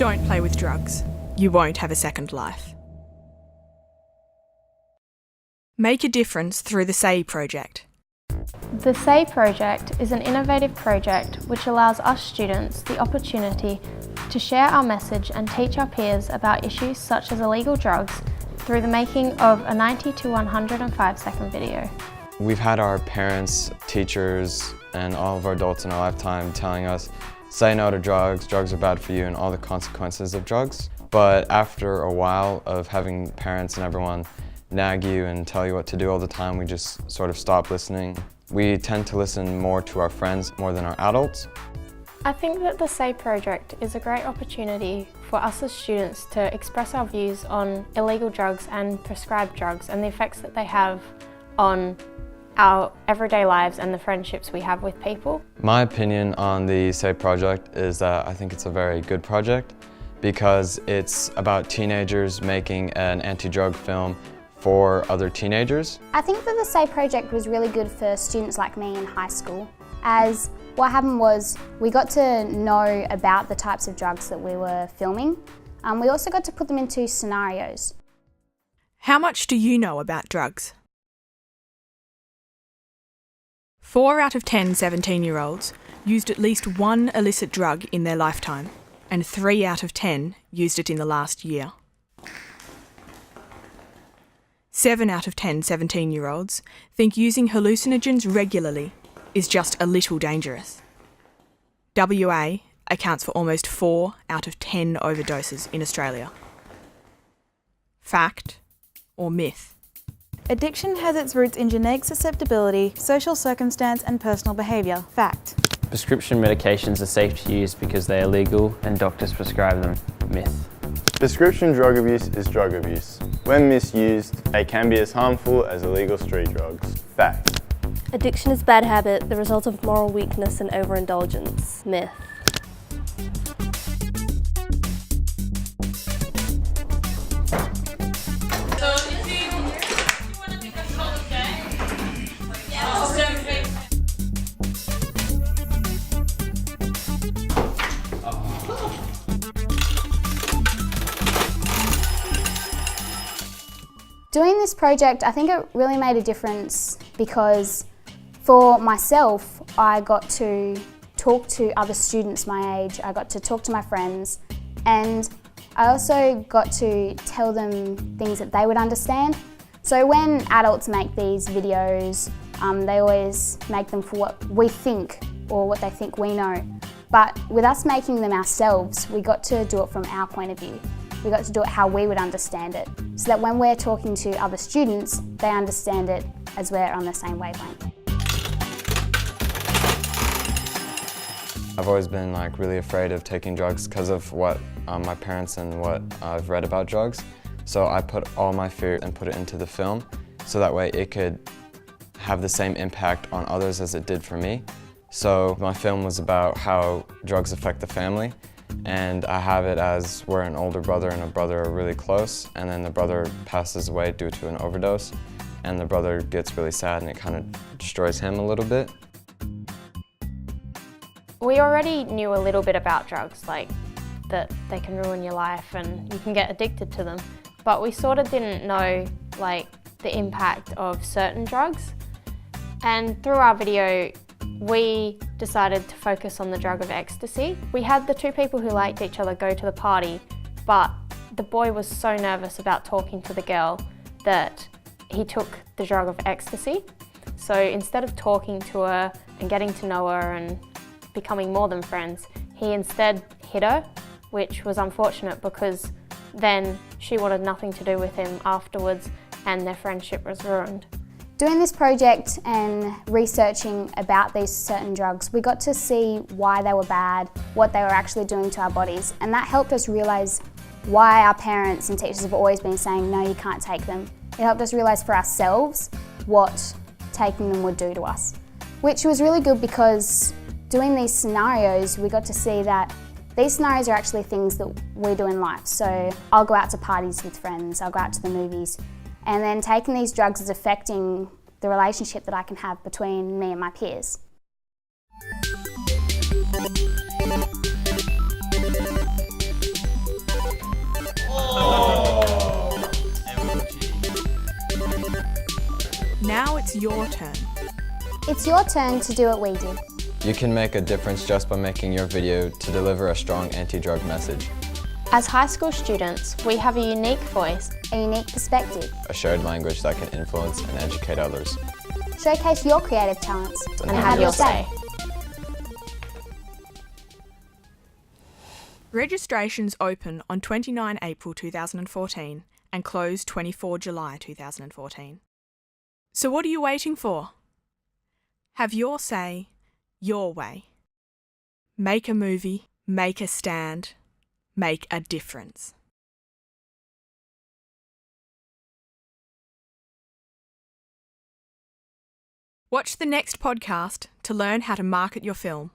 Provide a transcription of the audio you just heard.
Don't play with drugs. You won't have a second life. Make a difference through the SAY project. The SAY project is an innovative project which allows us students the opportunity to share our message and teach our peers about issues such as illegal drugs through the making of a 90 to 105 second video. We've had our parents, teachers, and all of our adults in our lifetime telling us, say no to drugs, drugs are bad for you, and all the consequences of drugs. But after a while of having parents and everyone nag you and tell you what to do all the time, we just sort of stop listening. We tend to listen more to our friends more than our adults. I think that the SAY project is a great opportunity for us as students to express our views on illegal drugs and prescribed drugs and the effects that they have on our everyday lives and the friendships we have with people. My opinion on the SAY project is that I think it's a very good project because it's about teenagers making an anti-drug film for other teenagers. I think that the SAY project was really good for students like me in high school, as what happened was we got to know about the types of drugs that we were filming. We also got to put them into scenarios. How much do you know about drugs? 4 out of 10 17-year-olds used at least one illicit drug in their lifetime, and 3 out of 10 used it in the last year. 7 out of 10 17-year-olds think using hallucinogens regularly is just a little dangerous. WA accounts for almost 4 out of 10 overdoses in Australia. Fact or myth? Addiction has its roots in genetic susceptibility, social circumstance and personal behaviour. Fact. Prescription medications are safe to use because they are legal and doctors prescribe them. Myth. Prescription drug abuse is drug abuse. When misused, they can be as harmful as illegal street drugs. Fact. Addiction is bad habit, the result of moral weakness and overindulgence. Myth. Doing this project, I think it really made a difference because for myself, I got to talk to other students my age, I got to talk to my friends, and I also got to tell them things that they would understand. So when adults make these videos, they always make them for what we think or what they think we know. But with us making them ourselves, we got to do it from our point of view. We got to do it how we would understand it, so that when we're talking to other students, they understand it as we're on the same wavelength. I've always been really afraid of taking drugs because of what my parents and what I've read about drugs. So I put all my fear and put it into the film, so that way it could have the same impact on others as it did for me. So my film was about how drugs affect the family. And I have it as where an older brother and a brother are really close, and then the brother passes away due to an overdose, and the brother gets really sad and it kind of destroys him a little bit. We already knew a little bit about drugs, like that they can ruin your life and you can get addicted to them, but we sort of didn't know the impact of certain drugs. And through our video, we decided to focus on the drug of ecstasy. We had the two people who liked each other go to the party, but the boy was so nervous about talking to the girl that he took the drug of ecstasy. So instead of talking to her and getting to know her and becoming more than friends, he instead hit her, which was unfortunate because then she wanted nothing to do with him afterwards and their friendship was ruined. Doing this project and researching about these certain drugs, we got to see why they were bad, what they were actually doing to our bodies, and that helped us realise why our parents and teachers have always been saying, no, you can't take them. It helped us realise for ourselves what taking them would do to us, which was really good because doing these scenarios, we got to see that these scenarios are actually things that we do in life. So I'll go out to parties with friends, I'll go out to the movies, and then taking these drugs is affecting the relationship that I can have between me and my peers. Now it's your turn. It's your turn to do what we did. You can make a difference just by making your video to deliver a strong anti-drug message, As high school students, we have a unique voice. A unique perspective. a shared language that can influence and educate others. Showcase your creative talents And have your say. Registrations open on 29 April 2014 and close 24 July 2014. So what are you waiting for? Have your say, your way. Make a movie, make a stand, make a difference. Watch the next podcast to learn how to market your film.